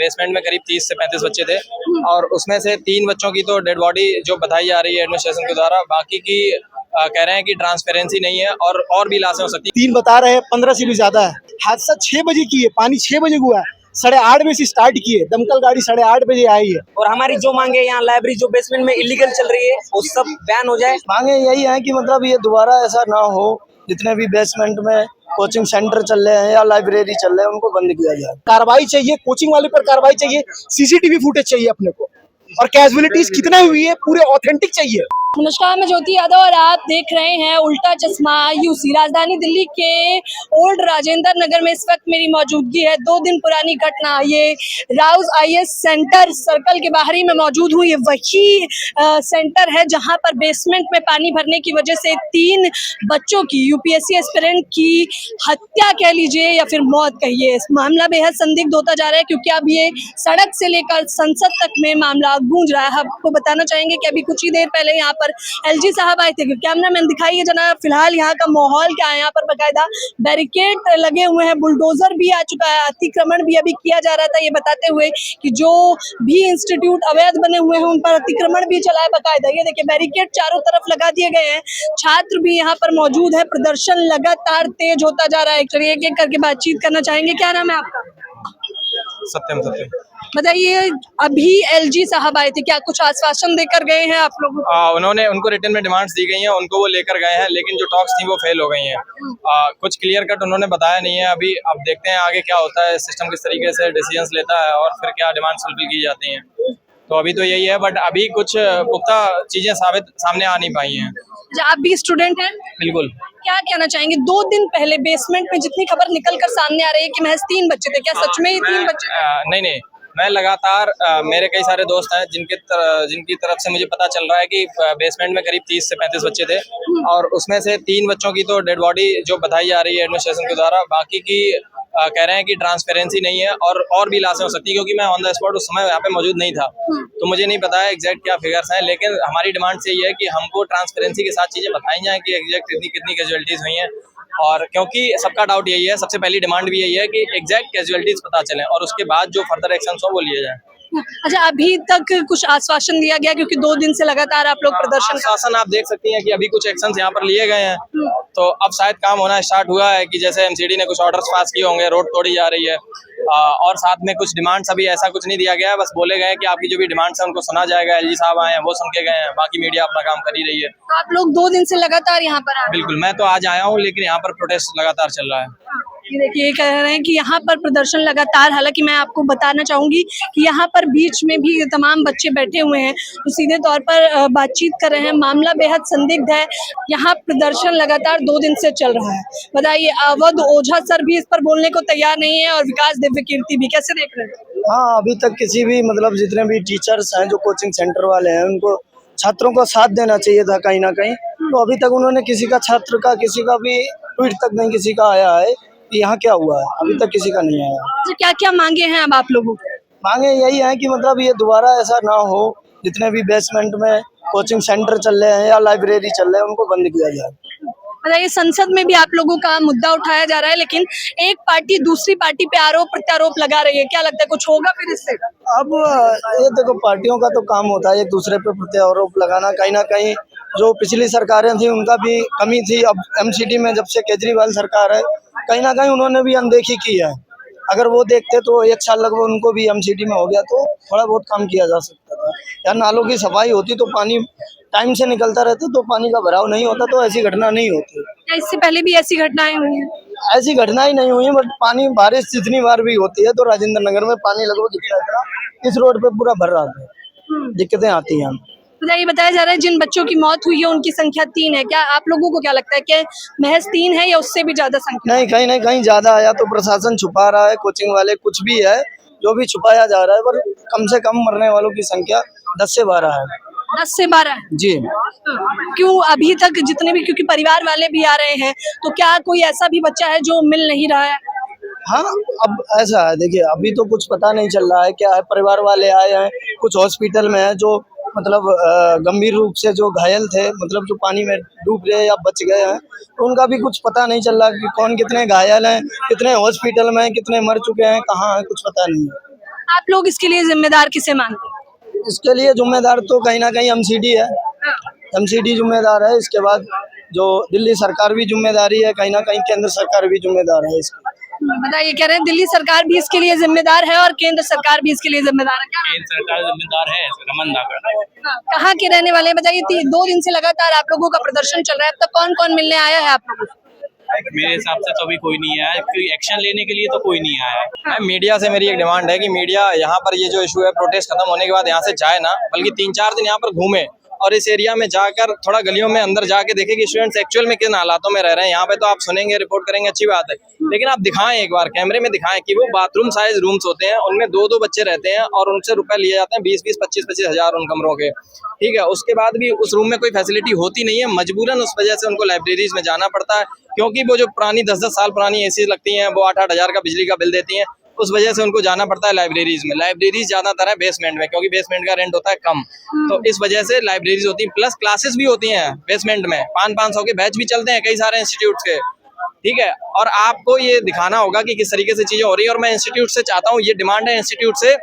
Basement में करीब 30 से 35 बच्चे थे और उसमें से 3 बच्चों की तो डेड बॉडी जो बताई जा रही है एडमिनिस्ट्रेशन के द्वारा, बाकी की कह रहे हैं कि ट्रांसपेरेंसी नहीं है और भी लाशें हो सकती हैं। 3 बता रहे हैं, 15 से भी ज्यादा है। हादसा 6 बजे की है, पानी 6 बजे हुआ है, 8:30 बजे से स्टार्ट किए, दमकल गाड़ी 8:30 बजे आई है। और हमारी जो मांगे यहाँ लाइब्रेरी जो बेसमेंट में इलीगल चल रही है वो सब बैन हो जाए। मांगे यही है कि मतलब ये दोबारा ऐसा ना हो, जितने भी बेसमेंट में कोचिंग सेंटर चल रहे हैं या लाइब्रेरी चल रहे हैं उनको बंद किया जाए। कार्रवाई चाहिए, कोचिंग वाले पर कार्रवाई चाहिए, सीसीटीवी फुटेज चाहिए अपने को, और कैजुअलिटीज कितना हुई है पूरे ऑथेंटिक चाहिए। नमस्कार, मैं ज्योति यादव और आप देख रहे हैं उल्टा चश्मा यूसी। राजधानी दिल्ली के ओल्ड राजेंद्र नगर में इस वक्त मेरी मौजूदगी है। 2 दिन पुरानी घटना, ये राउज आईएएस सेंटर सर्कल के बाहर ही मैं मौजूद हूँ। ये वही सेंटर है जहां पर बेसमेंट में पानी भरने की वजह से 3 बच्चों की यूपीएससी एस्पिरेंट की हत्या कह लीजिए या फिर मौत कहिए। इस मामला बेहद संदिग्ध होता जा रहा है क्योंकि अब ये सड़क से लेकर संसद तक में मामला गूंज रहा है। आपको बताना चाहेंगे कि अभी कुछ ही देर पहले यहाँ पर एलजी साहब आए थे। कैमरामैन दिखाइए जनाब फिलहाल यहाँ का माहौल क्या है। यहाँ पर बकायदा बैरिकेड लगे हुए हैं, बुलडोजर भी आ चुका है, अतिक्रमण भी अभी किया जा रहा था, ये बताते हुए कि जो भी इंस्टीट्यूट अवैध बने हुए हैं उन पर अतिक्रमण भी चला है बकायदा। ये देखिए बैरिकेड चारों तरफ लगा दिए गए हैं। छात्र भी यहाँ पर मौजूद है, प्रदर्शन लगातार तेज होता जा रहा है। चलिए एक एक करके बातचीत करना चाहेंगे। क्या नाम है आपका? सत्यम। बताइए, अभी एलजी साहब आए थे, क्या कुछ आश्वासन देकर गए हैं आप लोगों को? उनको रिटर्न में डिमांड्स दी गई हैं, उनको वो लेकर गए हैं, लेकिन जो टॉक्स थी वो फेल हो गई हैं। कुछ क्लियर कट उन्होंने बताया नहीं है अभी। अब देखते हैं आगे क्या होता है, सिस्टम किस तरीके से डिसीजंस लेता है और फिर क्या डिमांड्स फुलफिल की जाती हैं। तो अभी तो यही है, बट अभी कुछ पुख्ता चीजें सामने आ नहीं पाई हैं। आप भी स्टूडेंट हैं? बिल्कुल। क्या कहना चाहेंगे? 2 दिन पहले बेसमेंट में जितनी खबर निकल कर सामने आ रही है कि महज 3 बच्चे थे, क्या सच में ही 3 बच्चे थे? नहीं, मैं लगातार मेरे कई सारे दोस्त हैं जिनकी तरफ से मुझे पता चल रहा है कि बेसमेंट में करीब 30 से 35 बच्चे थे और उसमें से 3 बच्चों की तो डेड बॉडी जो बताई जा रही है एडमिनिस्ट्रेशन के द्वारा, बाकी की कह रहे हैं कि ट्रांसपेरेंसी नहीं है और भी लाशें हो सकती है, क्योंकि मैं ऑन द स्पॉट उस समय यहाँ पे मौजूद नहीं था, तो मुझे नहीं पता है एग्जैक्ट क्या फिगर्स हैं। लेकिन हमारी डिमांड से ये है कि हमको ट्रांसपेरेंसी के साथ चीजें बताई जाएं कि एग्जैक्ट कितनी कैजुअलिटीज हुई हैं, और क्योंकि सबका डाउट यही है, सबसे पहली डिमांड भी यही है कि एग्जैक्ट कैजुअलिटीज पता चलें और उसके बाद जो फर्दर एक्शन हो वो लिए जाए। अच्छा, अभी तक कुछ आश्वासन दिया गया क्योंकि 2 दिन से लगातार आप लोग प्रदर्शन आश्वासन आप देख सकती हैं कि अभी कुछ एक्शंस यहाँ पर लिए गए हैं, तो अब शायद काम होना स्टार्ट हुआ है कि जैसे एमसीडी ने कुछ ऑर्डर्स पास किए होंगे, रोड तोड़ी जा रही है, और साथ में कुछ डिमांड्स अभी ऐसा कुछ नहीं दिया गया है, बस बोले गए हैं कि आपकी जो भी डिमांड्स हैं उनको सुना जाएगा। एलजी साहब आए हैं, वो सुन के गए हैं, बाकी मीडिया अपना काम कर ही रही है। तो आप लोग 2 दिन से लगातार यहाँ पर आ रहे हैं? बिल्कुल, मैं तो आज आया हूँ, लेकिन यहाँ पर प्रोटेस्ट लगातार चल रहा है। ये देखिए, कह रहे हैं कि यहाँ पर प्रदर्शन लगातार, हालांकि मैं आपको बताना चाहूंगी कि यहाँ पर बीच में भी तमाम बच्चे बैठे हुए हैं, तो सीधे तौर पर बातचीत कर रहे हैं। मामला बेहद संदिग्ध है। यहाँ प्रदर्शन लगातार 2 दिन से चल रहा है। बताइए, अवध ओझा सर भी इस पर बोलने को तैयार नहीं है और विकास दिव्य कीर्ति भी, कैसे देख रहे हैं? हाँ, अभी तक किसी भी मतलब जितने भी टीचर्स हैं जो कोचिंग सेंटर वाले हैं उनको छात्रों को साथ देना चाहिए था कहीं ना कहीं, तो अभी तक उन्होंने किसी का छात्र का किसी का भी ट्वीट तक नहीं किसी का आया है कि यहाँ क्या हुआ है, अभी तक किसी का नहीं आया। तो क्या क्या मांगे हैं अब आप लोगों को? मांगे यही है कि मतलब ये दोबारा ऐसा ना हो, जितने भी बेसमेंट में कोचिंग सेंटर चल रहे हैं या लाइब्रेरी चल रहे हैं उनको बंद किया जाए। बताइए, संसद में भी आप लोगों का मुद्दा उठाया जा रहा है, लेकिन एक पार्टी दूसरी पार्टी पे आरोप प्रत्यारोप लगा रही है। क्या लगता है कुछ होगा फिर इससे? अब ये देखो, पार्टियों का तो काम होता है एक दूसरे पे प्रत्यारोप लगाना। कहीं ना कहीं जो पिछली सरकारें थी उनका भी कमी थी। अब एमसीडी में जब से केजरीवाल सरकार है, कहीं ना कहीं उन्होंने भी अनदेखी की है। अगर वो देखते तो 1 साल लगभग उनको भी एमसीडी में हो गया तो थोड़ा बहुत काम किया जा सकता था, या नालों की सफाई होती तो पानी टाइम से निकलता रहता तो पानी का भराव नहीं होता, तो ऐसी घटना नहीं होती। इससे पहले भी ऐसी घटनाएं हुई हैं? ऐसी घटनाएं नहीं हुई, बट पानी बारिश जितनी बार भी होती है तो राजेंद्र नगर में पानी लगभग इतना इस रोड पे पूरा भर रहा है, दिक्कतें आती हैं। ये बताया जा रहा है जिन बच्चों की मौत हुई है उनकी संख्या 3 है। क्या आप लोगों को क्या लगता है कि महज 3 है या उससे भी ज्यादा संख्या? नहीं, कहीं ज्यादा आया तो प्रशासन छुपा रहा है, कोचिंग वाले कुछ भी है जो भी छुपाया जा रहा है, पर कम से कम मरने वालों की संख्या 10 से 12 है। 10 से 12 जी। क्यों अभी तक जितने भी, क्योंकि परिवार वाले भी आ रहे हैं, तो क्या कोई ऐसा भी बच्चा है जो मिल नहीं रहा है? हाँ, अब ऐसा है, देखिए अभी तो कुछ पता नहीं चल रहा है क्या है। परिवार वाले आए हैं, कुछ हॉस्पिटल में है जो मतलब गंभीर रूप से जो घायल थे, मतलब जो पानी में डूब गए या बच गए हैं, तो उनका भी कुछ पता नहीं चल रहा कि कौन कितने घायल हैं, कितने हॉस्पिटल में, कितने मर चुके हैं, कहाँ हैं, कुछ पता नहीं है। आप लोग इसके लिए जिम्मेदार किसे मानते हैं? इसके लिए जिम्मेदार तो कहीं ना कहीं एमसीडी है, एमसीडी जिम्मेदार है। इसके बाद जो दिल्ली सरकार भी जिम्मेदारी है, कहीं ना कहीं केंद्र सरकार भी जिम्मेदार है इसकी। बताइए, कह रहे हैं दिल्ली सरकार भी इसके लिए जिम्मेदार है और केंद्र सरकार भी इसके लिए जिम्मेदार है, क्या? केंद्र सरकार जिम्मेदार है, रमन नागर। कहाँ के रहने वाले हैं बताइए? 2 दिन से लगातार आप लोगों का प्रदर्शन चल रहा है, अब तक कौन कौन मिलने आया है आप लोगों से? मेरे हिसाब से तो अभी कोई नहीं आया, कोई एक्शन लेने के लिए तो कोई नहीं आया है। मैम, मीडिया से मेरी एक डिमांड है कि मीडिया यहाँ पर ये जो इशू है प्रोटेस्ट खत्म होने के बाद यहाँ से जाए ना, बल्कि 3-4 दिन यहाँ पर घूमे और इस एरिया में जाकर थोड़ा गलियों में अंदर जाके देखें कि स्टूडेंट्स एक्चुअल में किन हालातों में रह रहे हैं। यहाँ पे तो आप सुनेंगे, रिपोर्ट करेंगे, अच्छी बात है, लेकिन आप दिखाएं, एक बार कैमरे में दिखाएं कि वो बाथरूम साइज रूम्स होते हैं, उनमें 2-2 बच्चे रहते हैं और उनसे रुपए लिए जाते हैं 20-20, 25-25 हज़ार उन कमरों के। ठीक है, उसके बाद भी उस रूम में कोई फैसिलिटी होती नहीं है, मजबूरन उस वजह से उनको लाइब्रेरीज में जाना पड़ता है, क्योंकि वो जो पुरानी 10-10 साल पुरानी एसी लगती हैं वो 8-8 हज़ार का बिजली का बिल देती हैं, उस वजह से उनको जाना पड़ता है लाइब्रेरीज में। लाइब्रेरीज ज्यादातर है बेसमेंट में, क्योंकि बेसमेंट का रेंट होता है कम, तो इस वजह से लाइब्रेरीज होती हैं, प्लस क्लासेस भी होती हैं बेसमेंट में, 500-500 के बैच भी चलते हैं कई सारे इंस्टीट्यूट के। ठीक है, और आपको ये दिखाना होगा कि किस तरीके से चीजें हो रही है। और मैं इंस्टीट्यूट से चाहता हूँ, ये डिमांड है इंस्टीट्यूट से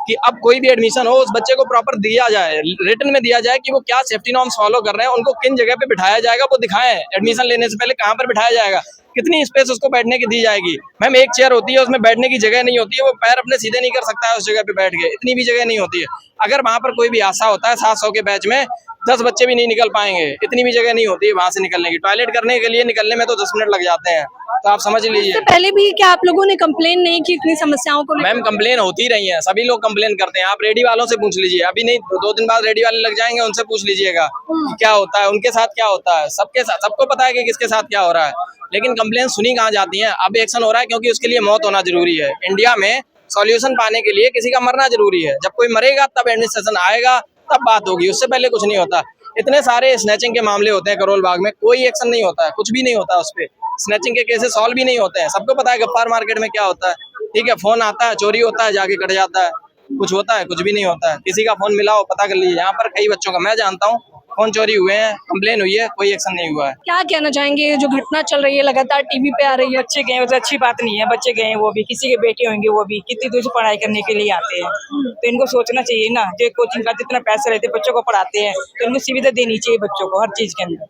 कि अब कोई भी एडमिशन हो उस बच्चे को प्रॉपर दिया जाए, रिटन में दिया जाए कि वो क्या सेफ्टी नॉर्म्स फॉलो कर रहे हैं, उनको किन जगह पे बिठाया जाएगा वो दिखाएं। एडमिशन लेने से पहले कहाँ पर बिठाया जाएगा, कितनी स्पेस उसको बैठने की दी जाएगी। मैम, एक चेयर होती है, उसमें बैठने की जगह नहीं होती है, वो पैर अपने सीधे नहीं कर सकता है उस जगह पे बैठ के, इतनी भी जगह नहीं होती है। अगर वहाँ पर कोई भी हादसा होता है 700 के बैच में 10 बच्चे भी नहीं निकल पाएंगे, इतनी भी जगह नहीं होती है वहाँ से निकलने की। टॉयलेट करने के लिए निकलने में तो 10 मिनट लग जाते हैं, तो आप समझ लीजिए। इससे पहले भी क्या आप लोगों ने कंप्लेन नहीं की इतनी समस्याओं को लेकर? मैम, कंप्लेन होती रही है, सभी लोग कंप्लेन करते हैं, आप रेडी वालों से पूछ लीजिए, अभी नहीं 2 दिन बाद रेडी वाले लग जाएंगे, उनसे पूछ लीजिएगा कि क्या होता है, उनके साथ क्या होता है, सबके साथ, सबको पता है कि किसके साथ क्या हो रहा है, लेकिन कंप्लेन सुनी कहाँ जाती है। अब एक्शन हो रहा है क्योंकि उसके लिए मौत होना जरूरी है। इंडिया में सॉल्यूशन पाने के लिए किसी का मरना जरूरी है, जब कोई मरेगा तब एडमिनिस्ट्रेशन आएगा, तब बात होगी, उससे पहले कुछ नहीं होता। इतने सारे स्नैचिंग के मामले होते हैं करोल बाग में, कोई एक्शन नहीं होता है, कुछ भी नहीं होता उस पर। स्नैचिंग के केसेस सॉल्व भी नहीं होते हैं, सबको पता है गफ्फार मार्केट में क्या होता है। ठीक है, फोन आता है, चोरी होता है, जाके कट जाता है, कुछ होता है, कुछ भी नहीं होता है। किसी का फोन मिला हो पता कर लीजिए, यहाँ पर कई बच्चों का मैं जानता हूँ फोन चोरी हुए हैं, कंप्लेन हुई है, कोई एक्शन नहीं हुआ है। क्या कहना चाहेंगे, ये जो घटना चल रही है लगातार टीवी पे आ रही है? बच्चे गए तो अच्छी बात नहीं है, बच्चे गए वो भी, किसी के बेटे होंगे वो भी कितनी दूर से पढ़ाई करने के लिए आते हैं, तो इनको सोचना चाहिए ना, जो कोचिंग का जितना पैसा रहते बच्चों को पढ़ाते हैं तो इनको सुविधा देनी चाहिए बच्चों को हर चीज के अंदर।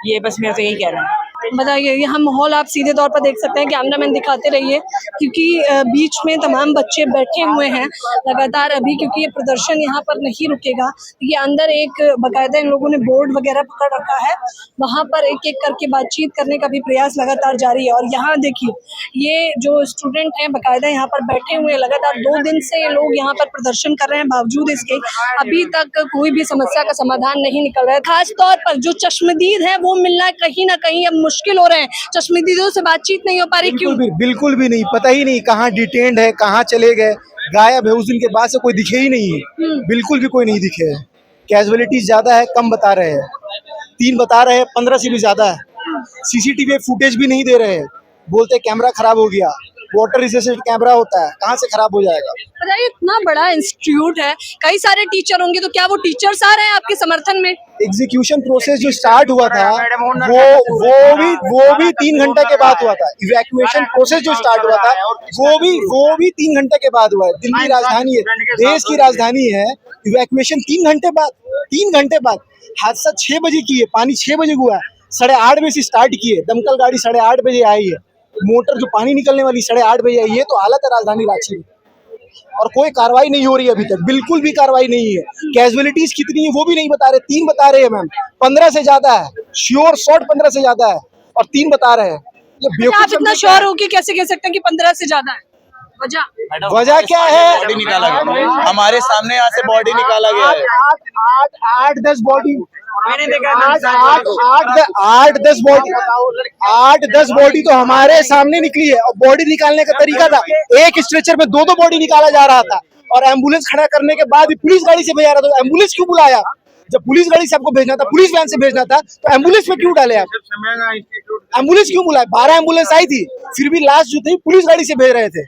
ये बस मेरा तो यही कहना है। बताइए, यहाँ माहौल आप सीधे तौर पर देख सकते हैं, कैमरामैन दिखाते रहिए, क्योंकि बीच में तमाम बच्चे बैठे हुए हैं लगातार अभी, क्योंकि ये प्रदर्शन यहाँ पर नहीं रुकेगा। ये अंदर एक बाकायदा इन लोगों ने बोर्ड वगैरह पकड़ रखा है, वहाँ पर एक एक करके बातचीत करने का भी प्रयास लगातार जारी है। और यहाँ देखिए, ये जो स्टूडेंट हैं बाकायदा यहाँ पर बैठे हुए हैं, लगातार 2 दिन से ये लोग यहाँ पर प्रदर्शन कर रहे हैं, बावजूद इसके अभी तक कोई भी समस्या का समाधान नहीं निकल रहा है। खास तौर पर जो चश्मदीद है वो मिलना कहीं ना कहीं अब मुश्किल हो रहे हैं, चश्मदीदों से बातचीत नहीं हो पा रही। क्यों? बिल्कुल भी नहीं, पता ही नहीं कहाँ डिटेन्ड है, कहाँ चले गए, गायब है, उस दिन के बाद से कोई दिखे ही नहीं है, बिल्कुल भी कोई नहीं दिखे है। कैजुअलिटीज ज्यादा है, कम बता रहे हैं, 3 बता रहे हैं, 15 से भी ज्यादा है। सीसीटीवी फुटेज भी नहीं दे रहे हैं, बोलते कैमरा खराब हो गया, वाटर रेजिस्टेंट कैमरा होता है, कहाँ से खराब हो जाएगा। बताइए, इतना बड़ा इंस्टीट्यूट है, कई सारे टीचर होंगे, तो क्या वो टीचर्स आ रहे हैं आपके समर्थन में? एग्जीक्यूशन प्रोसेस जो स्टार्ट हुआ था वो भी 3 घंटे के बाद हुआ था। इवैक्यूएशन प्रोसेस जो स्टार्ट हुआ था वो भी 3 घंटे के बाद हुआ है। दिल्ली राजधानी है, देश की राजधानी है, इवैक्यूएशन 3 घंटे बाद, 3 घंटे बाद। हादसा 6 बजे की है, पानी 6 बजे हुआ है, 8:30 बजे से स्टार्ट किए, दमकल गाड़ी 8:30 बजे आई है, मोटर जो पानी निकलने वाली 8:30 बजे आई है। तो हालत है राजधानी रांची में, और कोई कार्रवाई नहीं हो रही है अभी तक, बिल्कुल भी कार्रवाई नहीं है। कैजुअलिटीज कितनी है वो भी नहीं बता रहे, 3 बता रहे हैं मैम, 15 से ज्यादा है, श्योर शॉर्ट 15 से ज्यादा है, और 3 बता रहे हैं। ये आप इतना श्योर हो कि कैसे कह सकते हैं कि 15 से ज्यादा है? वजह क्या है? बॉडी निकाला गया, हमारे सामने यहाँ से बॉडी निकाला गया है। 8-10 बॉडी, मैंने देखा 8-10 बॉडी तो हमारे सामने निकली है। और बॉडी निकालने का तरीका था, एक स्ट्रेचर में 2-2 बॉडी निकाला जा रहा था, और एम्बुलेंस खड़ा करने के बाद भी पुलिस गाड़ी से भेजा रहा था। तो एम्बुलेंस क्यों बुलाया? जब पुलिस गाड़ी से आपको भेजना था, पुलिस वैन से भेजना था, तो एम्बुलेंस में क्यों डाले आप? एम्बुलेंस क्यों बुलाए? 12 एम्बुलेंस आई थी, फिर भी लास्ट जो थी पुलिस गाड़ी से भेज रहे थे।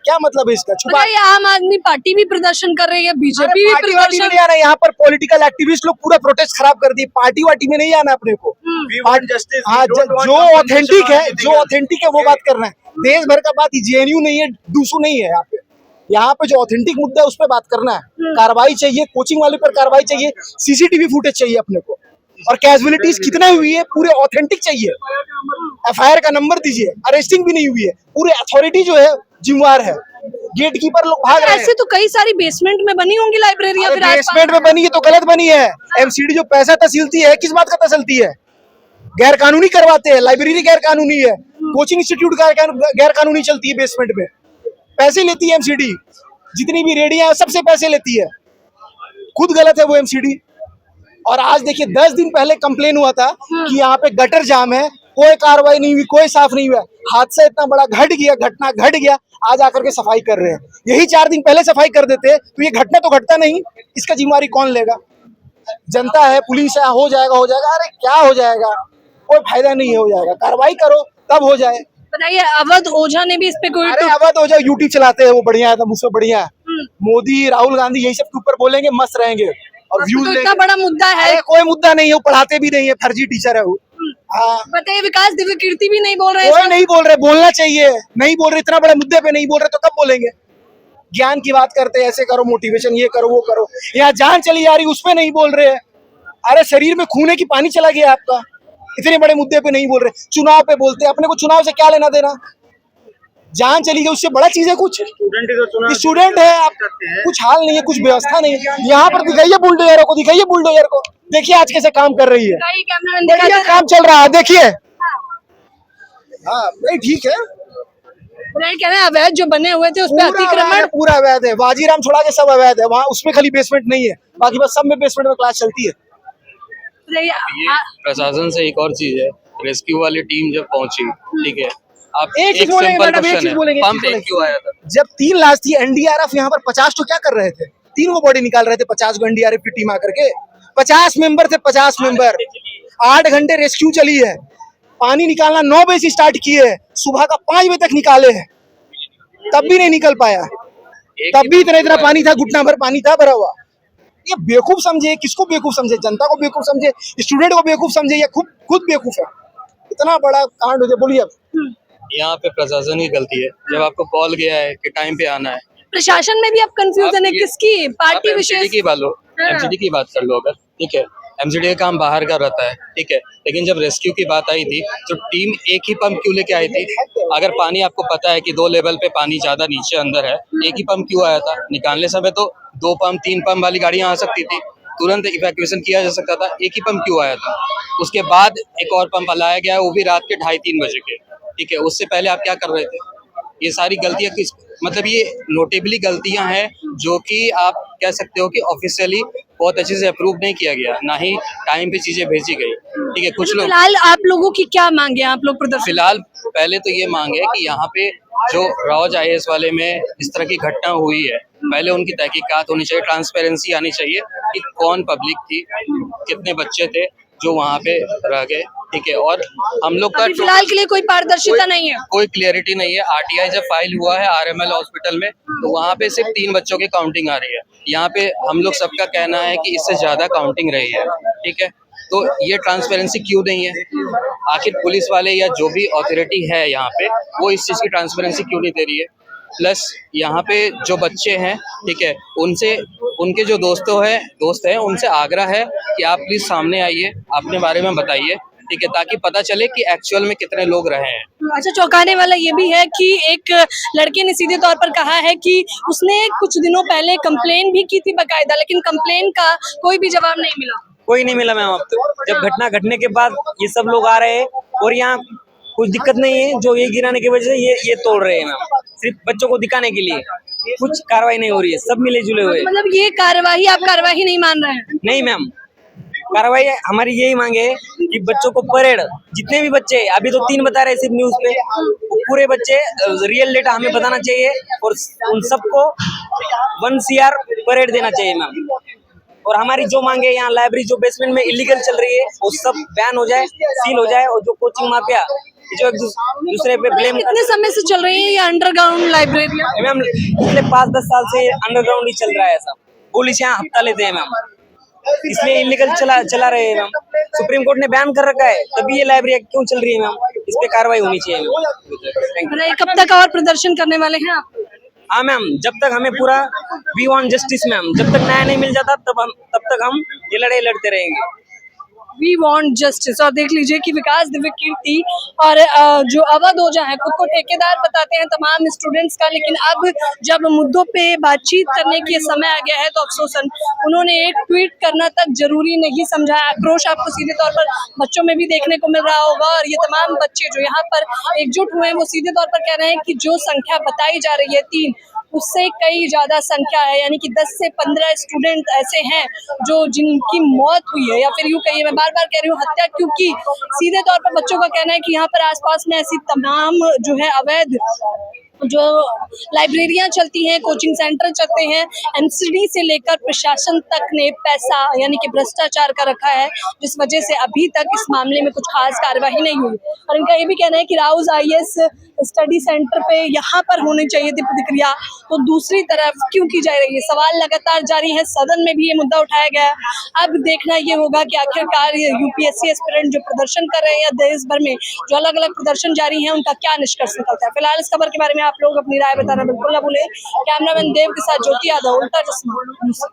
क्या मतलब है इसका? छुपा। आम आदमी पार्टी भी प्रदर्शन कर रही है, बीजेपी भी प्रदर्शन। नहीं आना यहाँ पर, पॉलिटिकल एक्टिविस्ट लोग पूरा प्रोटेस्ट खराब कर दिए, पार्टी वार्टी में नहीं आना अपने को। हाँ, जो ऑथेंटिक है वो बात कर रहे हैं। देश भर का बात, जेएनयू नहीं है, दूसू नहीं है यहाँ पे, यहाँ पे जो ऑथेंटिक मुद्दा है उस पर बात करना है। कार्रवाई चाहिए, कोचिंग वाले पर कार्रवाई चाहिए, सीसीटीवी फुटेज चाहिए अपने को, और कैजुअलिटीज कितने हुई है पूरे ऑथेंटिक चाहिए। एफआईआर का नंबर दीजिए, अरेस्टिंग भी नहीं हुई है, पूरे अथॉरिटी जो है जिम्मेवार है, गेट कीपर लोग भाग रहे हैं। ऐसे तो कई सारी बेसमेंट में बनी होंगी लाइब्रेरियां, फिर बेसमेंट में बनी है तो गलत बनी है। एमसीडी जो पैसा तहसीलती है किस बात का तहसीलती है? गैर कानूनी करवाते हैं, लाइब्रेरी गैर कानूनी है, कोचिंग इंस्टीट्यूट गैर कानूनी चलती है, बेसमेंट में पैसे लेती है एमसीडी, जितनी भी रेडियां हैं सबसे पैसे लेती है, खुद गलत है वो एमसीडी। और आज देखिए 10 दिन पहले कंप्लेन हुआ था कि यहाँ पे गटर जाम है, कोई कार्रवाई नहीं हुई, कोई साफ नहीं हुआ। हादसा इतना बड़ा घट गया, घटना घट गया, आज आकर के सफाई कर रहे हैं। यही 4 दिन पहले सफाई कर देते तो ये घटना तो घटता नहीं। इसका जिम्मेवारी कौन लेगा? जनता है, पुलिस है, हो जाएगा। अरे क्या हो जाएगा, कोई फायदा नहीं है, हो जाएगा। कार्रवाई करो तब हो जाए। बताइए, अवध ओझा ने भी इस पे कोई अरे अवध ओझा यूट्यूब चलाते हैं, वो बढ़िया है, मुझसे बढ़िया है। मोदी, राहुल गांधी यही सब के ऊपर बोलेंगे, मस्त रहेंगे और व्यूज तो इतना बड़ा मुद्दा है? अरे कोई मुद्दा नहीं है, वो पढ़ाते भी नहीं है, फर्जी टीचर है वो। हाँ, बताइए, विकास दिव्य कीर्ति भी नहीं बोल रहे कोई हैं? नहीं बोल रहे, बोलना चाहिए, नहीं बोल रहे, इतना बड़े मुद्दे पे नहीं बोल रहे तो कब बोलेंगे? ज्ञान की बात करते हैं, ऐसे करो, मोटिवेशन ये करो वो करो, यहाँ जान चली जा रही उस पे नहीं बोल रहे। अरे शरीर में खून है कि पानी चला गया आपका? इतने बड़े मुद्दे पे नहीं बोल रहे। चुनाव पे बोलते हैं, अपने को चुनाव से क्या लेना देना? जान चली गई उससे बड़ा चीज है कुछ? स्टूडेंट है आप, कुछ हाल नहीं है, कुछ व्यवस्था नहीं है। यहाँ पर दिखाइए बुलडोजर को, दिखाइए बुलडोजर को, देखिए आज कैसे काम कर रही है, कैमरामैन बढ़िया काम चल रहा है, देखिए। हाँ भाई ठीक है, कह रहे हैं अवैध जो बने हुए थे उस पे अतिक्रमण पूरा अवैध है, बाजीराम छोड़ा के सब अवैध है वहाँ। उसमें खाली बेसमेंट नहीं है, बाकी बस सब में बेसमेंट में क्लास चलती है। ये प्रशासन से एक और चीज है, रेस्क्यू वाली टीम जब पहुंची, ठीक है, आप एक चीज बोलेंगे मैडम, एक चीज बोलेंगे, पंप क्यों आया था? जब 3 लाश थी, एनडीआरएफ यहाँ पर 50 तो क्या कर रहे थे? 3 वो बॉडी निकाल रहे थे, 50 को एनडीआरएफ की टीम आकर के, 50 मेंबर थे, 50 मेंबर, 8 घंटे रेस्क्यू चली है। पानी निकालना 9 बजे से स्टार्ट किए है, सुबह का 5 बजे तक निकाले हैं, तब भी नहीं निकल पाया। तब भी इतना पानी था, घुटना भर पानी था भरा हुआ। ये बेवकूफ समझे, किसको बेवकूफ समझे? जनता को बेवकूफ समझे, स्टूडेंट को बेवकूफ समझे, या खुद बेवकूफ है? इतना बड़ा कांड हो जाए। बोलिए अब। यहाँ पे प्रशासन की गलती है, जब आपको कॉल गया है कि टाइम पे आना है। प्रशासन में भी आप कंफ्यूजन है, किसकी? पार्टी विशेष की बात लो, एमसीडी की बात कर लो अगर, ठीक है, एमसीडी का काम बाहर का रहता है, ठीक है, लेकिन जब रेस्क्यू की बात आई थी तो टीम एक ही पंप क्यों लेके आई थी? अगर पानी आपको पता है कि 2 लेवल पे पानी ज्यादा नीचे अंदर है, एक ही पंप क्यों आया था? निकालने समय तो 2 पंप 3 पंप वाली गाड़ियां आ सकती थी, तुरंत इवैक्यूएशन किया जा सकता था, एक ही पंप क्यों आया था? उसके बाद एक और पंप लाया गया, वो भी रात के 2:30-3 बजे के, ठीक है, उससे पहले आप क्या कर रहे थे? ये सारी गलतियां किस, मतलब ये नोटेबली गलतियां हैं जो कि आप कह सकते हो कि ऑफिशियली बहुत अच्छे से अप्रूव नहीं किया गया, ना ही टाइम पे चीजें भेजी गई, ठीक है। कुछ लोग, फिलहाल आप लोगों की क्या मांगे? आप लोग प्रदर्शन? फिलहाल पहले तो ये मांग है कि यहाँ पे जो रॉज आईएएस वाले में इस तरह की घटना हुई है, पहले उनकी तहकीकात होनी चाहिए, ट्रांसपेरेंसी आनी चाहिए कि कौन पब्लिक थी, कितने बच्चे थे जो वहाँ पे रह गए, ठीक है। और हम लोग का फिलहाल के लिए कोई पारदर्शिता नहीं है, कोई क्लियरिटी नहीं है। आरटीआई जब फाइल हुआ है आरएमएल हॉस्पिटल में, तो वहाँ पे सिर्फ 3 बच्चों की काउंटिंग आ रही है। यहाँ पे हम लोग सबका कहना है कि इससे ज्यादा काउंटिंग रही है, ठीक है। तो ये ट्रांसपेरेंसी क्यों नहीं है? आखिर पुलिस वाले या जो भी अथॉरिटी है यहाँ पे, वो इस चीज़ की ट्रांसपेरेंसी क्यों नहीं दे रही है? प्लस यहाँ पे जो बच्चे हैं, ठीक है, उनसे, उनके जो दोस्त हैं, उनसे आग्रह है कि आप प्लीज़ सामने आइए, अपने बारे में बताइए, ठीक है, ताकि पता चले कि एक्चुअल में कितने लोग रहे हैं। अच्छा, चौंकाने वाला ये भी है कि एक लड़के ने सीधे तौर पर कहा है कि उसने कुछ दिनों पहले कंप्लेन भी की थी बकायदा, लेकिन कंप्लेन का कोई भी जवाब नहीं मिला। कोई नहीं मिला मैम। अब तक जब घटना घटने के बाद ये सब लोग आ रहे हैं और यहाँ कुछ दिक्कत नहीं है, जो ये गिराने की वजह से ये तोड़ रहे हैं मैम, सिर्फ बच्चों को दिखाने के लिए। कुछ कार्रवाई नहीं हो रही है, सब मिले जुले हुए। मतलब ये कार्यवाही, आप कार्यवाही नहीं मान रहे हैं? नहीं मैम, कार्रवाई हमारी यही मांगे कि बच्चों को परेड, जितने भी बच्चे, अभी तो 3 बता रहे सिर्फ न्यूज पे, वो पूरे बच्चे रियल डेटा हमें बताना चाहिए और उन सबको 1 CR परेड देना चाहिए मैम। और हमारी जो मांगे, यहाँ लाइब्रेरी जो बेसमेंट में इलीगल चल रही है वो सब बैन हो जाए, सील हो जाए, और जो कोचिंग माफिया जो एक दूसरे पे ब्लेम। कितने समय से चल रही है ये अंडरग्राउंड लाइब्रेरी? मैम पिछले 5-10 साल से अंडरग्राउंड ही चल रहा है सब। पुलिस यहाँ हफ्ता लेते हैं मैम, इसलिए इलीगल चला रहे हैं मैम। सुप्रीम कोर्ट ने बैन कर रखा है, तभी ये लाइब्रेरी क्यों चल रही है मैम? इस पे कार्रवाई होनी चाहिए मैम। कब तक और प्रदर्शन करने वाले हैं आप? हाँ मैम, जब तक हमें पूरा वी वांट जस्टिस मैम, जब तक न्याय नहीं मिल जाता तब तक हम ये लड़ाई लड़ते रहेंगे। We want justice. और देख लीजिए कि विकास दिव्य कीर्ति और जो अवध ओझा है खुद को ठेकेदार बताते हैं तमाम स्टूडेंट्स का, लेकिन अब जब मुद्दों पे बातचीत करने के समय आ गया है तो अफसोसन उन्होंने एक ट्वीट करना तक जरूरी नहीं समझा। आक्रोश आपको सीधे तौर पर बच्चों में भी देखने को मिल रहा होगा और ये तमाम बच्चे जो यहाँ पर एकजुट हुए हैं वो सीधे तौर पर कह रहे हैं कि जो संख्या बताई जा रही है 3, उससे कई ज्यादा संख्या है, यानी कि 10 से 15 स्टूडेंट ऐसे हैं जो जिनकी मौत हुई है, या फिर यूं कहिए, मैं बार बार कह रही हूँ हत्या, क्योंकि सीधे तौर पर बच्चों का कहना है कि यहाँ पर आसपास में ऐसी तमाम जो है अवैध जो लाइब्रेरियां चलती हैं, कोचिंग सेंटर चलते हैं, एमसीडी से लेकर प्रशासन तक ने पैसा यानी कि भ्रष्टाचार कर रखा है, जिस वजह से अभी तक इस मामले में कुछ खास कार्यवाही नहीं हुई। और इनका ये भी कहना है कि राउज आईएएस स्टडी सेंटर पे यहाँ पर होनी चाहिए थी प्रतिक्रिया, तो दूसरी तरफ क्यों की जा रही है। सवाल लगातार जारी है, सदन में भी ये मुद्दा उठाया गया है। अब देखना ये होगा कि आखिरकार यूपीएससी एस्पिरेंट जो प्रदर्शन कर रहे हैं या देश भर में जो अलग अलग प्रदर्शन जारी है उनका क्या निष्कर्ष निकलता है। फिलहाल इस खबर के बारे में आप लोग अपनी राय बताना बिल्कुल ना भूलें। कैमरामैन देव के साथ ज्योति यादव, उल्टा चश्मा।